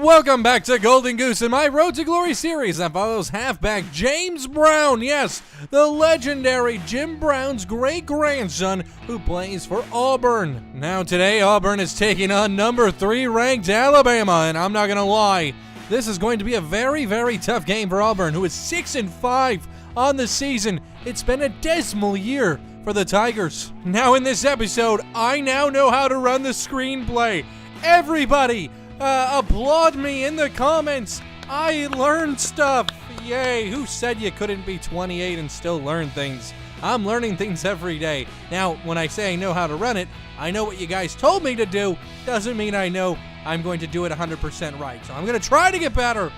Welcome back to Golden Goose and my Road to Glory series that follows halfback James Brown. Yes, the legendary Jim Brown's great-grandson who plays for Auburn. Now today, Auburn is taking on number 3 ranked Alabama, and I'm not going to lie, this is going to be a very, very tough game for Auburn, who is 6-5 on the season. It's been a dismal year for the Tigers. Now in this episode, I now know how to run the screenplay. Everybody, applaud me in the comments. I learned stuff. Yay. Who said you couldn't be 28 and still learn things? I'm learning things every day. Now, when I say I know how to run it, I know what you guys told me to do. Doesn't mean I know I'm going to do it 100% right. So I'm going to try to get better.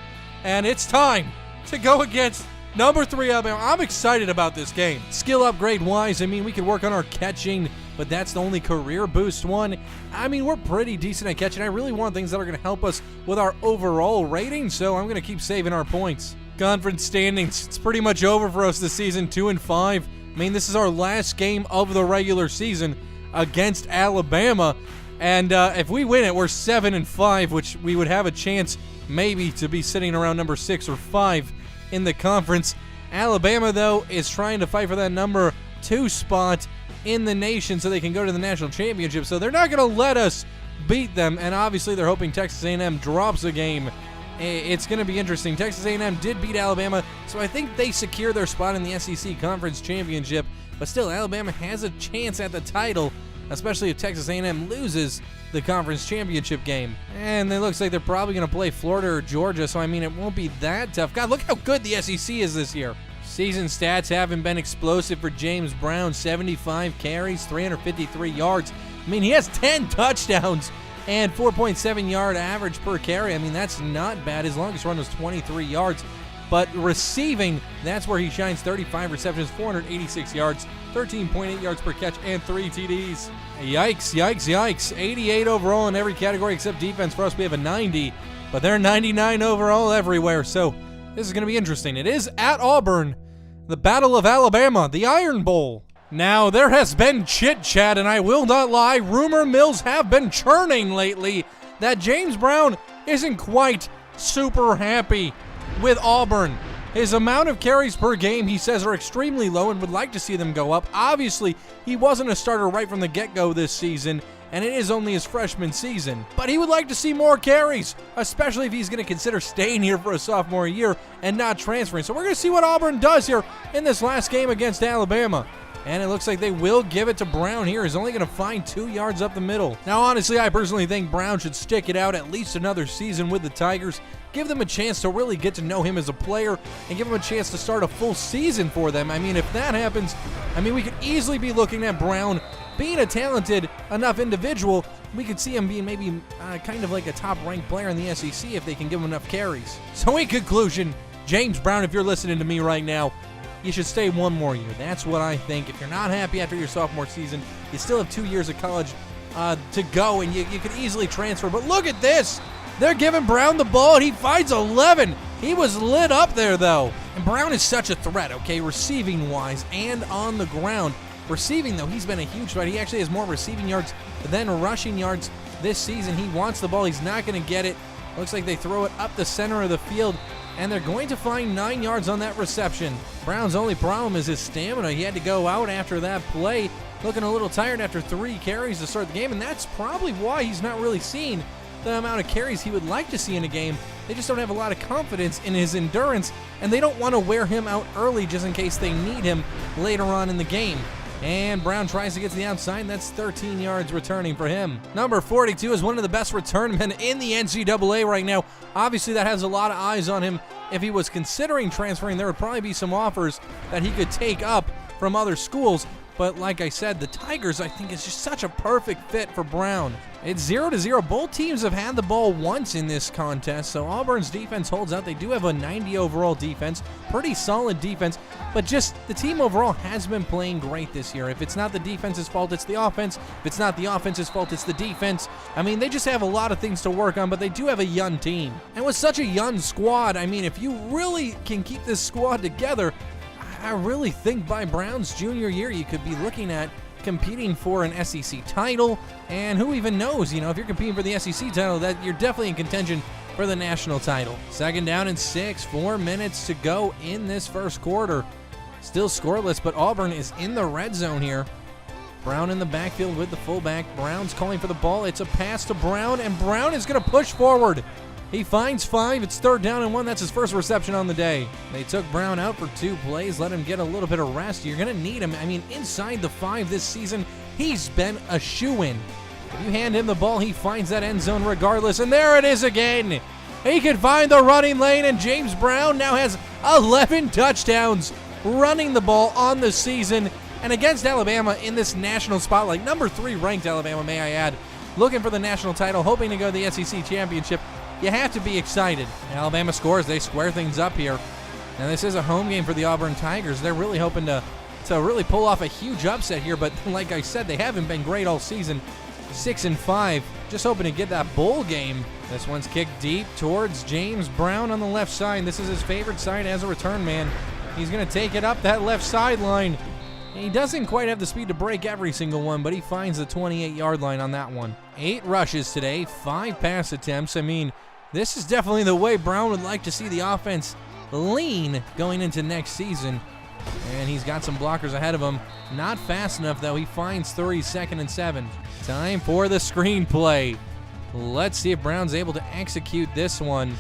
And it's time to go against number 3 Alabama. I'm excited about this game. Skill upgrade wise, I mean, we could work on our catching, but that's the only career boost one. I mean, we're pretty decent at catching. I really want things that are going to help us with our overall rating, so I'm going to keep saving our points. Conference standings, it's pretty much over for us this season, 2-5. I mean, this is our last game of the regular season against Alabama, and if we win it, we're 7-5, which we would have a chance maybe to be sitting around number 6 or 5 in the conference. Alabama, though, is trying to fight for that number 2 spot in the nation so they can go to the national championship, so they're not going to let us beat them, and obviously they're hoping Texas A&M drops a game. It's going to be interesting. Texas A&M did beat Alabama, so I think they secure their spot in the SEC Conference Championship, but still, Alabama has a chance at the title, especially if Texas A&M loses the conference championship game. And it looks like they're probably going to play Florida or Georgia, so I mean, it won't be that tough. God, look how good the SEC is this year. Season stats haven't been explosive for James Brown. 75 carries, 353 yards. I mean, he has 10 touchdowns and 4.7 yard average per carry. I mean, that's not bad. His longest run was 23 yards. But receiving, that's where he shines. 35 receptions, 486 yards, 13.8 yards per catch, and 3 TDs. Yikes, yikes, yikes. 88 overall in every category except defense. For us, we have a 90, but they're 99 overall everywhere. So this is going to be interesting. It is at Auburn, the Battle of Alabama, the Iron Bowl. Now, there has been chit-chat, and I will not lie, rumor mills have been churning lately that James Brown isn't quite super happy with Auburn. His amount of carries per game, he says, are extremely low and would like to see them go up. Obviously, he wasn't a starter right from the get-go this season, and it is only his freshman season. But he would like to see more carries, especially if he's going to consider staying here for a sophomore year and not transferring. So we're going to see what Auburn does here in this last game against Alabama. And it looks like they will give it to Brown here. He's only going to find 2 yards up the middle. Now, honestly, I personally think Brown should stick it out at least another season with the Tigers. Give them a chance to really get to know him as a player and give him a chance to start a full season for them. I mean, if that happens, I mean, we could easily be looking at Brown being a talented enough individual. We could see him being maybe kind of like a top-ranked player in the SEC if they can give him enough carries. So in conclusion, James Brown, if you're listening to me right now, you should stay 1 more year. That's what I think. If you're not happy after your sophomore season, you still have 2 years of college to go, and you could easily transfer. But look at this. They're giving Brown the ball, and he finds 11. He was lit up there, though. And Brown is such a threat, okay, receiving-wise and on the ground. Receiving, though, he's been a huge threat. He actually has more receiving yards than rushing yards this season. He wants the ball. He's not going to get it. Looks like they throw it up the center of the field, and they're going to find 9 yards on that reception. Brown's only problem is his stamina. He had to go out after that play, looking a little tired after 3 carries to start the game, and that's probably why he's not really seeing the amount of carries he would like to see in a game. They just don't have a lot of confidence in his endurance, and they don't want to wear him out early just in case they need him later on in the game. And Brown tries to get to the outside. That's 13 yards returning for him. Number 42 is one of the best return men in the NCAA right now. Obviously, that has a lot of eyes on him. If he was considering transferring, there would probably be some offers that he could take up from other schools. But like I said, the Tigers, I think, is just such a perfect fit for Brown. It's 0-0. Both teams have had the ball once in this contest, so Auburn's defense holds out. They do have a 90 overall defense, pretty solid defense, but just the team overall has been playing great this year. If it's not the defense's fault, it's the offense. If it's not the offense's fault, it's the defense. I mean, they just have a lot of things to work on, but they do have a young team. And with such a young squad, I mean, if you really can keep this squad together, I really think by Brown's junior year, you could be looking at competing for an SEC title, and who even knows, you know, if you're competing for the SEC title, that you're definitely in contention for the national title. 2nd down and 6, 4 minutes to go in this first quarter. Still scoreless, but Auburn is in the red zone here. Brown in the backfield with the fullback. Brown's calling for the ball. It's a pass to Brown, and Brown is going to push forward. He finds 5. It's 3rd down and 1. That's his first reception on the day. They took Brown out for 2 plays, let him get a little bit of rest. You're going to need him. I mean, inside the 5 this season, he's been a shoo-in. If you hand him the ball, he finds that end zone regardless. And there it is again. He can find the running lane, and James Brown now has 11 touchdowns running the ball on the season. And against Alabama in this national spotlight, number 3 ranked Alabama, may I add, looking for the national title, hoping to go to the SEC championship. You have to be excited. Alabama scores. They square things up here. And this is a home game for the Auburn Tigers. They're really hoping to really pull off a huge upset here. But like I said, they haven't been great all season. 6-5. Just hoping to get that bowl game. This one's kicked deep towards James Brown on the left side. This is his favorite side as a return man. He's going to take it up that left sideline. He doesn't quite have the speed to break every single one, but he finds the 28-yard line on that one. 8 rushes today, 5 pass attempts. I mean, this is definitely the way Brown would like to see the offense lean going into next season. And he's got some blockers ahead of him. Not fast enough, though. He finds 3, 2nd and 7. Time for the screenplay. Let's see if Brown's able to execute this one.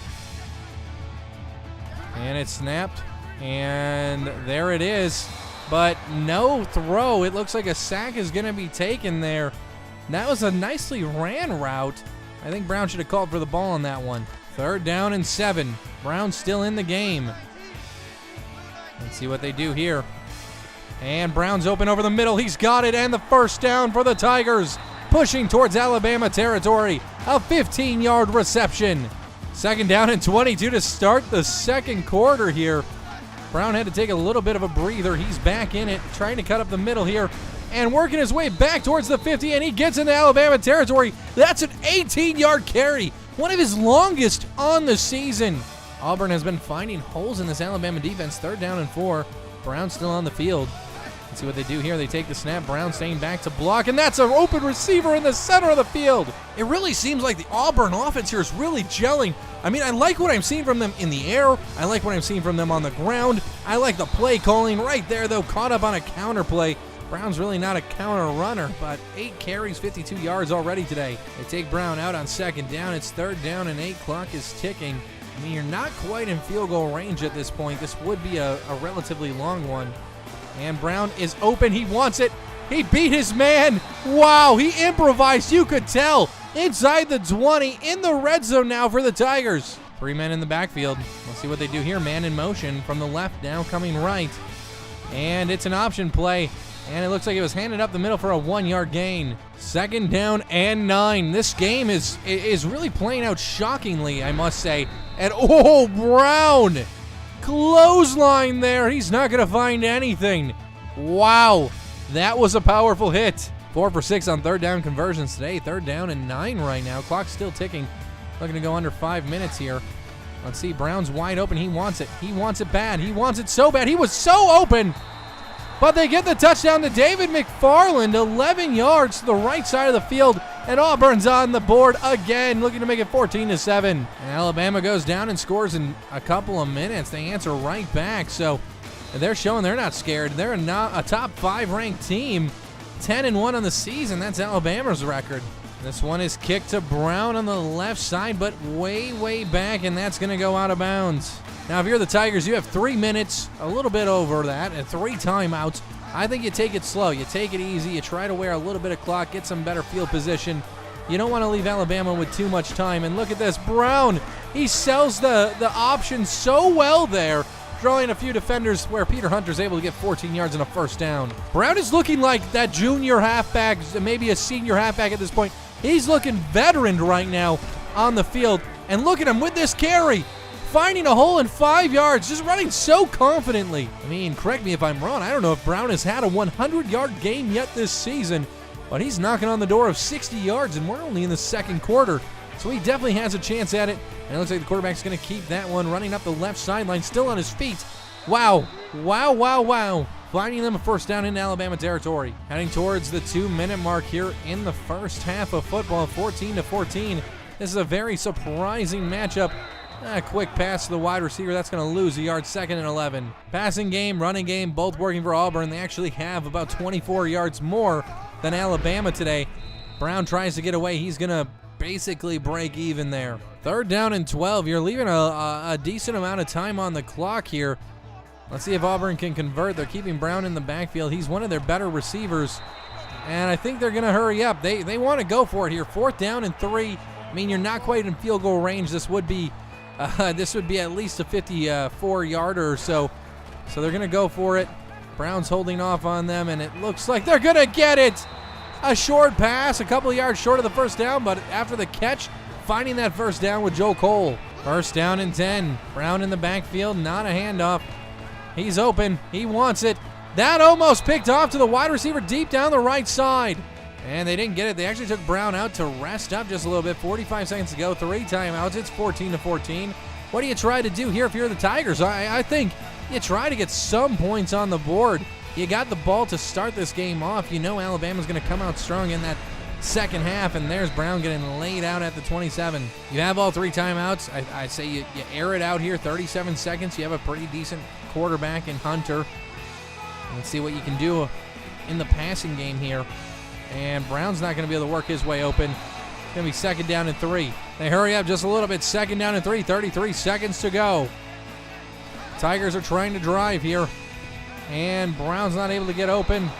And it's snapped. And there it is. But no throw. It looks like a sack is going to be taken there. That was a nicely ran route. I think Brown should have called for the ball on that one. 3rd down and 7. Brown's still in the game. Let's see what they do here. And Brown's open over the middle. He's got it, and the first down for the Tigers. Pushing towards Alabama territory. A 15-yard reception. 2nd down and 22 to start the second quarter here. Brown had to take a little bit of a breather. He's back in it, trying to cut up the middle here, and working his way back towards the 50, and he gets into Alabama territory. That's an 18-yard carry, one of his longest on the season. Auburn has been finding holes in this Alabama defense. 3rd down and 4. Brown still on the field. Let's see what they do here. They take the snap. Brown staying back to block, and that's an open receiver in the center of the field. It really seems like the Auburn offense here is really gelling. I mean, I like what I'm seeing from them in the air. I like what I'm seeing from them on the ground. I like the play calling right there, though, caught up on a counter play. Brown's really not a counter runner, but 8 carries, 52 yards already today. They take Brown out on 2nd down. It's 3rd down and 8. Clock is ticking. I mean, you're not quite in field goal range at this point. This would be a relatively long one. And Brown is open. He wants it. He beat his man. Wow, he improvised. You could tell. Inside the 20, in the red zone now for the Tigers. 3 men in the backfield. Let's see what they do here. Man in motion from the left, now coming right. And it's an option play. And it looks like it was handed up the middle for a 1-yard gain. 2nd down and 9. This game is really playing out shockingly, I must say. And oh, Brown! Clothesline there. He's not going to find anything. Wow. That was a powerful hit. 4 for 6 on 3rd down conversions today. 3rd down and 9 right now. Clock's still ticking. Looking to go under 5 minutes here. Let's see. Brown's wide open. He wants it. He wants it bad. He wants it so bad. He was so open. But they get the touchdown to David McFarland. 11 yards to the right side of the field. And Auburn's on the board again, looking to make it 14-7. And Alabama goes down and scores in a couple of minutes. They answer right back. So they're showing they're not scared. They're not a top 5 ranked team. 10-1 on the season. That's Alabama's record. This one is kicked to Brown on the left side, but way, way back, and that's going to go out of bounds. Now, if you're the Tigers, you have 3 minutes, a little bit over that, and 3 timeouts. I think you take it slow. You take it easy. You try to wear a little bit of clock, get some better field position. You don't want to leave Alabama with too much time. And look at this. Brown, he sells the option so well there, drawing a few defenders where Peter Hunter's able to get 14 yards and a first down. Brown is looking like that junior halfback, maybe a senior halfback at this point. He's looking veteran right now on the field. And look at him with this carry. Finding a hole in 5 yards, just running so confidently. I mean, correct me if I'm wrong. I don't know if Brown has had a 100-yard game yet this season, but he's knocking on the door of 60 yards, and we're only in the second quarter. So he definitely has a chance at it. And it looks like the quarterback's going to keep that one, running up the left sideline, still on his feet. Wow. Wow, wow, wow. Finding them a first down in Alabama territory. Heading towards the 2-minute mark here in the first half of football, 14-14. This is a very surprising matchup. A quick pass to the wide receiver. That's going to lose a yard, 2nd and 11. Passing game, running game, both working for Auburn. They actually have about 24 yards more than Alabama today. Brown tries to get away. He's going to basically break even there. 3rd down and 12. You're leaving a decent amount of time on the clock here. Let's see if Auburn can convert. They're keeping Brown in the backfield. He's one of their better receivers, and I think they're going to hurry up. They want to go for it here. 4th down and 3. I mean, you're not quite in field goal range. This would be at least a 54-yarder or so. So they're going to go for it. Brown's holding off on them, and it looks like they're going to get it. A short pass, a couple of yards short of the 1st down, but after the catch, finding that 1st down with Joe Cole. 1st down and 10. Brown in the backfield, not a handoff. He's open. He wants it. That almost picked off to the wide receiver deep down the right side. And they didn't get it. They actually took Brown out to rest up just a little bit. 45 seconds to go. 3 timeouts. It's 14-14. What do you try to do here if you're the Tigers? I think you try to get some points on the board. You got the ball to start this game off. You know Alabama's going to come out strong in that second half, and there's Brown getting laid out at the 27. You have all 3 timeouts. I say you air it out here. 37 seconds. You have a pretty decent quarterback in Hunter. Let's see what you can do in the passing game here. And Brown's not going to be able to work his way open. It's going to be 2nd down and 3. They hurry up just a little bit. 2nd down and 3. 33 seconds to go. Tigers are trying to drive here. And Brown's not able to get open.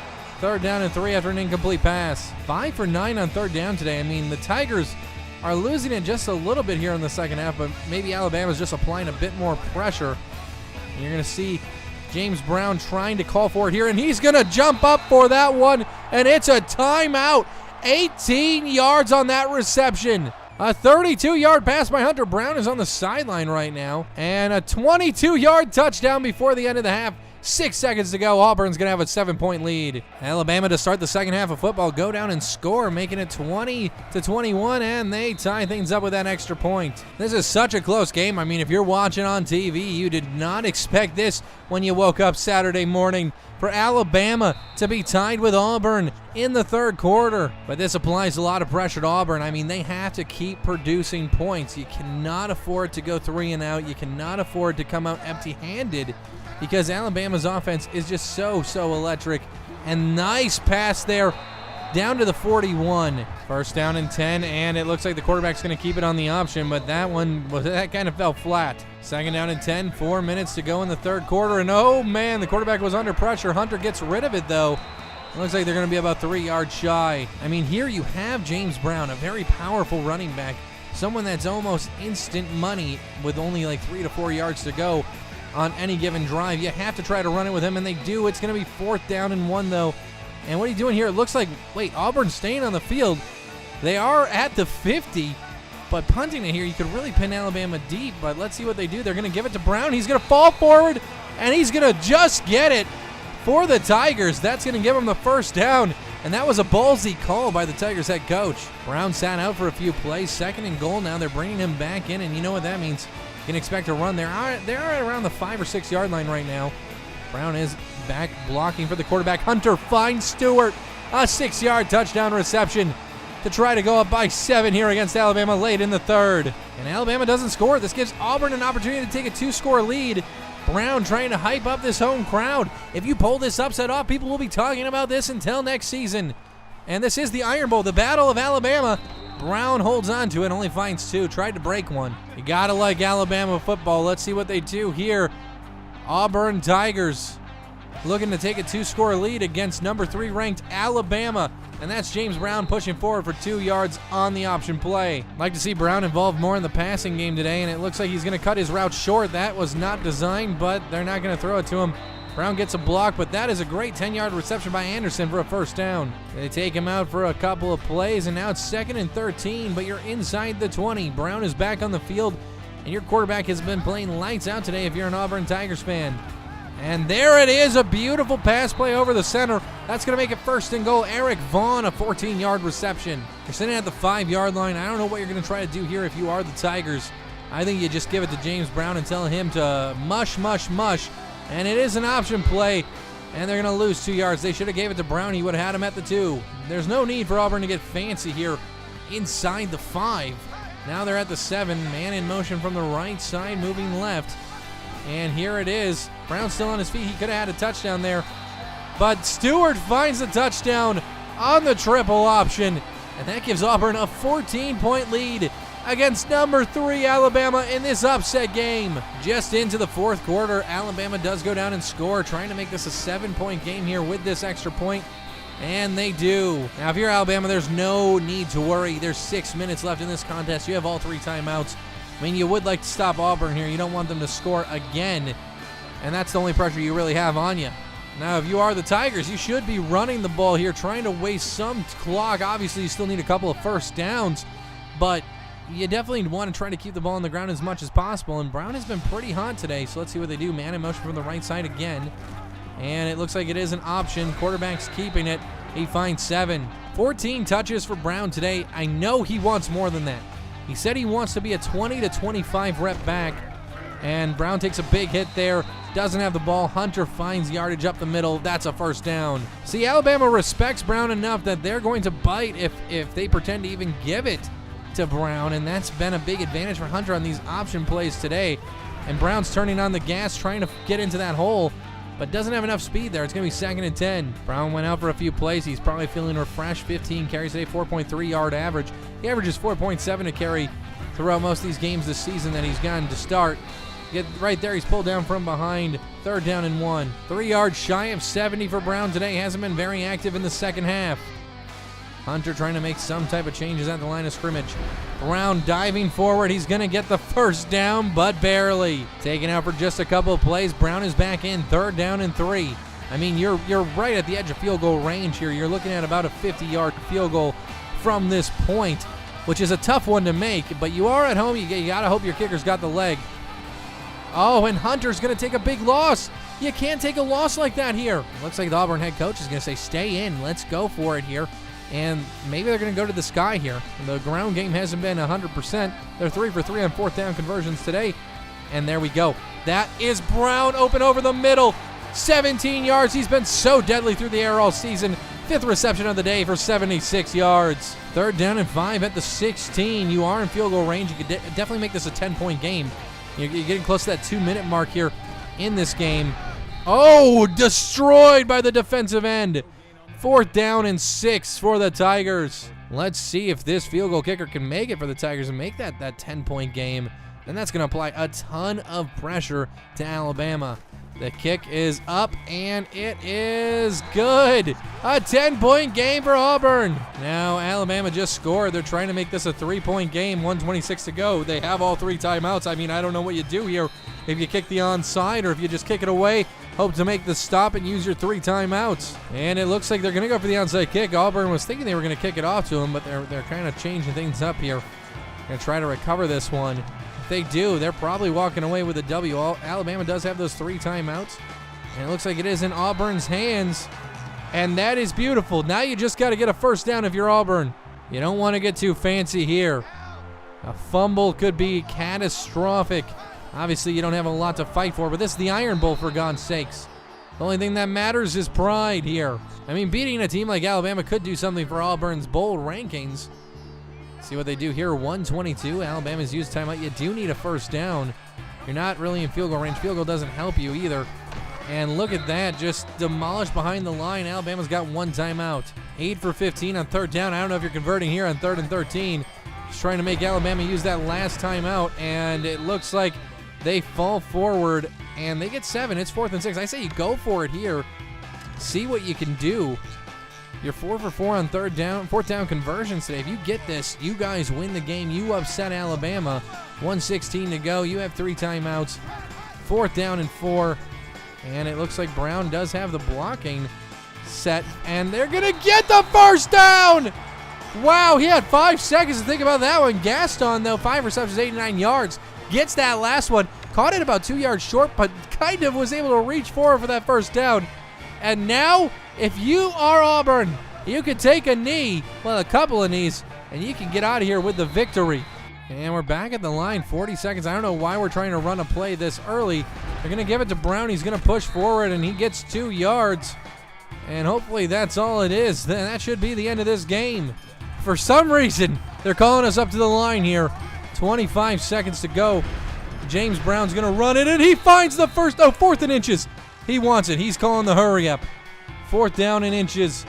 3rd down and 3 after an incomplete pass. 5 for 9 on 3rd down today. I mean, the Tigers are losing it just a little bit here in the second half, but maybe Alabama's just applying a bit more pressure. You're going to see James Brown trying to call for it here, and he's going to jump up for that one, and it's a timeout. 18 yards on that reception. A 32-yard pass by Hunter. Brown is on the sideline right now, and a 22-yard touchdown before the end of the half. 6 seconds to go. Auburn's going to have a 7-point lead. Alabama to start the second half of football. Go down and score, making it 20-21, and they tie things up with that extra point. This is such a close game. I mean, if you're watching on TV, you did not expect this when you woke up Saturday morning for Alabama to be tied with Auburn in the 3rd quarter. But this applies a lot of pressure to Auburn. I mean, they have to keep producing points. You cannot afford to go 3 and out. You cannot afford to come out empty-handed, because Alabama's offense is just so electric. And nice pass there down to the 41. 1st down and 10, and it looks like the quarterback's going to keep it on the option, but that kind of fell flat. 2nd down and 10, 4 minutes to go in the 3rd quarter, and oh man, the quarterback was under pressure. Hunter gets rid of it though. It looks like they're going to be about 3 yards shy. I mean, here you have James Brown, a very powerful running back, someone that's almost instant money with only like 3 to 4 yards to go on any given drive. You have to try to run it with him, and they do. It's going to be 4th down and 1 though. And what are you doing here? It looks like, wait, Auburn's staying on the field. They are at the 50, but punting it here, you could really pin Alabama deep, but let's see what they do. They're going to give it to Brown. He's going to fall forward, and he's going to just get it for the Tigers. That's going to give him the 1st down, and that was a ballsy call by the Tigers head coach. Brown sat out for a few plays. 2nd and goal now. They're bringing him back in, and you know what that means. You can expect a run. They're at around the 5 or 6 yard line right now. Brown is back blocking for the quarterback. Hunter finds Stewart. A 6-yard touchdown reception to try to go up by 7 here against Alabama late in the 3rd. And Alabama doesn't score. This gives Auburn an opportunity to take a 2-score lead. Brown trying to hype up this home crowd. If you pull this upset off, people will be talking about this until next season. And this is the Iron Bowl, the Battle of Alabama. Brown holds on to it, only finds 2. Tried to break one. You gotta like Alabama football. Let's see what they do here. Auburn Tigers looking to take a 2-score lead against number 3 ranked Alabama. And that's James Brown pushing forward for 2 yards on the option play. Like to see Brown involved more in the passing game today, and it looks like he's going to cut his route short. That was not designed, but they're not going to throw it to him. Brown gets a block, but that is a great 10-yard reception by Anderson for a 1st down. They take him out for a couple of plays, and now it's 2nd and 13, but you're inside the 20. Brown is back on the field, and your quarterback has been playing lights out today if you're an Auburn Tigers fan. And there it is, a beautiful pass play over the center. That's going to make it 1st and goal. Eric Vaughn, a 14-yard reception. You're sitting at the 5-yard line. I don't know what you're going to try to do here if you are the Tigers. I think you just give it to James Brown and tell him to mush. And it is an option play, and they're going to lose 2 yards. They should have gave it to Brown. He would have had him at the 2. There's no need for Auburn to get fancy here inside the 5. Now they're at the 7. Man in motion from the right side, moving left. And here it is. Brown still on his feet. He could have had a touchdown there. But Stewart finds the touchdown on the triple option. And that gives Auburn a 14-point lead against number 3 Alabama in this upset game. Just into the fourth quarter, Alabama does go down and score, trying to make this a 7-point game here with this extra point. And they do. Now, if you're Alabama, there's no need to worry. There's 6 minutes left in this contest. You have all 3 timeouts. I mean, you would like to stop Auburn here. You don't want them to score again. And that's the only pressure you really have on you. Now, if you are the Tigers, you should be running the ball here, trying to waste some clock. Obviously, you still need a couple of first downs, but you definitely want to try to keep the ball on the ground as much as possible. And Brown has been pretty hot today, so let's see what they do. Man in motion from the right side again. And it looks like it is an option. Quarterback's keeping it. He finds 7. 14 touches for Brown today. I know he wants more than that. He said he wants to be a 20 to 25 rep back. And Brown takes a big hit there. Doesn't have the ball. Hunter finds yardage up the middle. That's a first down. See, Alabama respects Brown enough that they're going to bite if they pretend to even give it to Brown. And that's been a big advantage for Hunter on these option plays today. And Brown's turning on the gas, trying to get into that hole, but doesn't have enough speed there. It's going to be 2nd and 10. Brown went out for a few plays. He's probably feeling refreshed. 15 carries today, 4.3 yard average. He averages 4.7 a carry throughout most of these games this season that he's gotten to start. Get right there, he's pulled down from behind. 3rd down and 1. 3 yards shy of 70 for Brown today. Hasn't been very active in the second half. Hunter trying to make some type of changes at the line of scrimmage. Brown diving forward. He's going to get the first down, but barely. Taken out for just a couple of plays. Brown is back in. 3rd down and 3. I mean, you're right at the edge of field goal range here. You're looking at about a 50-yard field goal from this point, which is a tough one to make, but you are at home. You got to hope your kicker's got the leg. Oh, and Hunter's going to take a big loss. You can't take a loss like that here. Looks like the Auburn head coach is going to say, stay in. Let's go for it here. And maybe they're going to go to the sky here. The ground game hasn't been 100%. They're 3 for 3 on 4th down conversions today. And there we go. That is Brown open over the middle. 17 yards. He's been so deadly through the air all season. 5th reception of the day for 76 yards. 3rd down and 5 at the 16. You are in field goal range. You could definitely make this a 10-point game. You're getting close to that 2-minute mark here in this game. Oh, destroyed by the defensive end. 4th down and 6 for the Tigers. Let's see if this field goal kicker can make it for the Tigers and make that 10-point game. And that's going to apply a ton of pressure to Alabama. The kick is up, and it is good. A 10-point game for Auburn. Now, Alabama just scored. They're trying to make this a 3-point game, 1:26 to go. They have all 3 timeouts. I mean, I don't know what you do here. If you kick the onside or if you just kick it away, hope to make the stop and use your 3 timeouts. And it looks like they're going to go for the onside kick. Auburn was thinking they were going to kick it off to him, but they're kind of changing things up here. Going to try to recover this one. If they do, they're probably walking away with a W. Alabama does have those 3 timeouts, and it looks like it is in Auburn's hands, and that is beautiful. Now you just got to get a first down if you're Auburn. You don't want to get too fancy here. A fumble could be catastrophic. Obviously, you don't have a lot to fight for, but this is the Iron Bowl, for God's sakes. The only thing that matters is pride here. I mean, beating a team like Alabama could do something for Auburn's bowl rankings. See what they do here. 1:22. Alabama's used timeout. You do need a first down. You're not really in field goal range. Field goal doesn't help you either. And look at that. Just demolished behind the line. Alabama's got 1 timeout. 8 for 15 on 3rd down. I don't know if you're converting here on 3rd and 13. Just trying to make Alabama use that last timeout. And it looks like they fall forward and they get 7. It's 4th and 6. I say you go for it here. See what you can do. You're 4 for 4 on 4th down conversions today. If you get this, you guys win the game. You upset Alabama. 1:16 to go. You have 3 timeouts. 4th down and 4. And it looks like Brown does have the blocking set. And they're going to get the first down! Wow, he had 5 seconds to think about that one. Gaston, though, 5 receptions, 89 yards. Gets that last one. Caught it about 2 yards short, but kind of was able to reach forward for that first down. And now, if you are Auburn, you can take a knee, well, a couple of knees, and you can get out of here with the victory. And we're back at the line, 40 seconds. I don't know why we're trying to run a play this early. They're going to give it to Brown. He's going to push forward, and he gets 2 yards. And hopefully that's all it is. Then that should be the end of this game. For some reason, they're calling us up to the line here. 25 seconds to go. James Brown's going to run it, and he finds the first, 4th and inches. He wants it. He's calling the hurry up. 4th down and inches.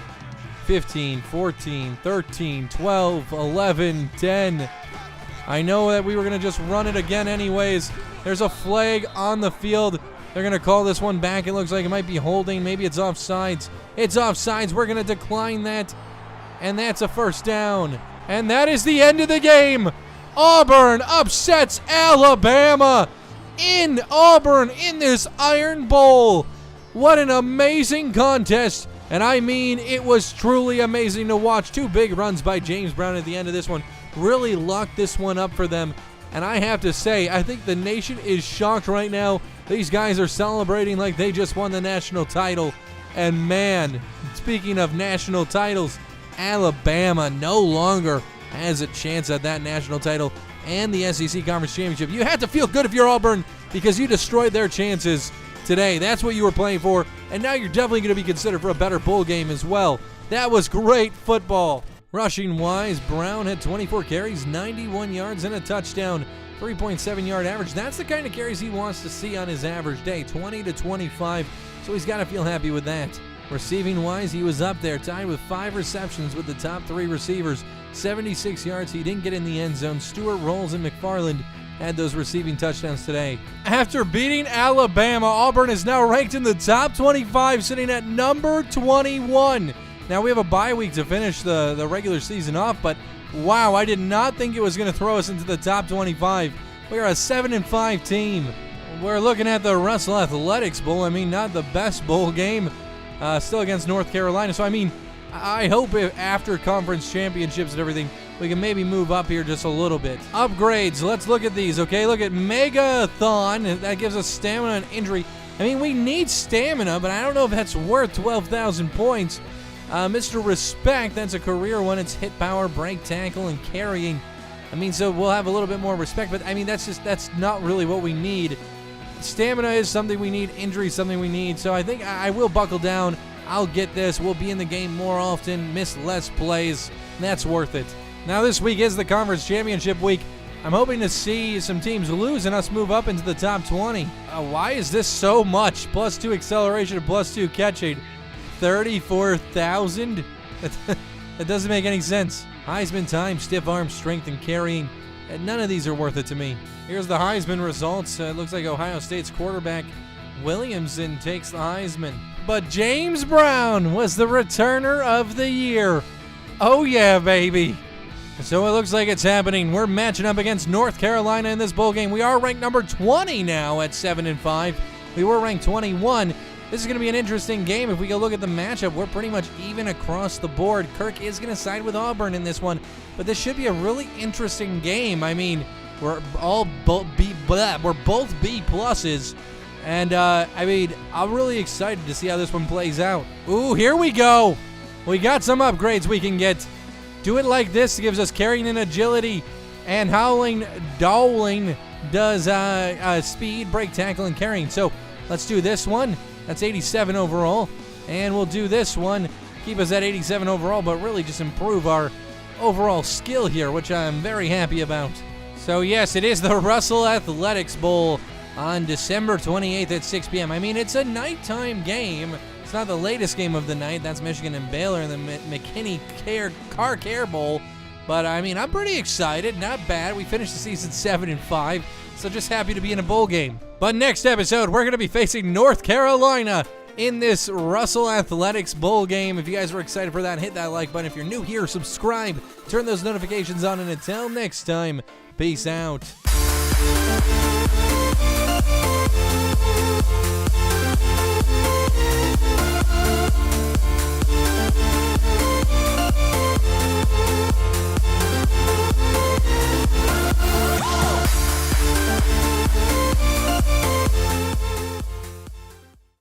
15, 14, 13, 12, 11, 10. I know that we were going to just run it again anyways. There's a flag on the field. They're going to call this one back. It looks like it might be holding. Maybe it's offsides. It's offsides. We're going to decline that. And that's a 1st down. And that is the end of the game. Auburn upsets Alabama in Auburn in this Iron Bowl. What an amazing contest. And I mean, it was truly amazing to watch. 2 big runs by James Brown at the end of this one. Really locked this one up for them. And I have to say, I think the nation is shocked right now. These guys are celebrating like they just won the national title. And man, speaking of national titles, Alabama no longer has a chance at that national title and the SEC Conference Championship. You had to feel good if you're Auburn because you destroyed their chances today. That's what you were playing for, and now you're definitely going to be considered for a better bowl game as well. That was great football. Rushing-wise, Brown had 24 carries, 91 yards, and a touchdown. 3.7-yard average. That's the kind of carries he wants to see on his average day, 20 to 25, so he's got to feel happy with that. Receiving-wise, he was up there, tied with 5 receptions with the top 3 receivers. 76 yards. He didn't get in the end zone. Stewart, Rolls, and McFarland had those receiving touchdowns today. After beating Alabama, Auburn is now ranked in the top 25, sitting at number 21. Now, we have a bye week to finish the regular season off, but wow, I did not think it was going to throw us into the top 25. We are a 7-5 team. We're looking at the Russell Athletics Bowl. I mean, not the best bowl game. Still against North Carolina. So, I mean, I hope if after conference championships and everything, we can maybe move up here just a little bit. Upgrades. Let's look at these, okay? Look at Megathon. That gives us stamina and injury. I mean, we need stamina, but I don't know if that's worth 12,000 points. Mr. Respect, that's a career one. It's hit power, break tackle, and carrying. I mean, so we'll have a little bit more respect, but I mean, that's not really what we need. Stamina is something we need. Injury is something we need. So I think I will buckle down. I'll get this. We'll be in the game more often, miss less plays. That's worth it. Now this week is the conference championship week. I'm hoping to see some teams lose and us move up into the top 20. Why is this so much? +2 acceleration and +2 catching. 34,000? That doesn't make any sense. Heisman time, stiff arm, strength, and carrying. And none of these are worth it to me. Here's the Heisman results. It looks like Ohio State's quarterback Williamson takes the Heisman. But James Brown was the returner of the year. Oh yeah, baby. So it looks like it's happening. We're matching up against North Carolina in this bowl game. We are ranked number 20 now at 7-5. We were ranked 21. This is going to be an interesting game. If we go look at the matchup, we're pretty much even across the board. Kirk is going to side with Auburn in this one, but this should be a really interesting game. I mean, we're both B pluses, and I mean, I'm really excited to see how this one plays out. Ooh, here we go. We got some upgrades we can get. Do it like this. It gives us carrying and agility, and Dowling does speed, break, tackle, and carrying. So let's do this one. That's 87 overall. And we'll do this one. Keep us at 87 overall, but really just improve our overall skill here, which I'm very happy about. So yes, it is the Russell Athletics Bowl on December 28th at 6 p.m. I mean, it's a nighttime game. It's not the latest game of the night. That's Michigan and Baylor in the McKinney Car Care Bowl. But I mean, I'm pretty excited. Not bad. We finished the season 7-5. So just happy to be in a bowl game. But next episode, we're going to be facing North Carolina in this Russell Athletics Bowl game. If you guys were excited for that, hit that like button. If you're new here, subscribe, turn those notifications on, and until next time, peace out.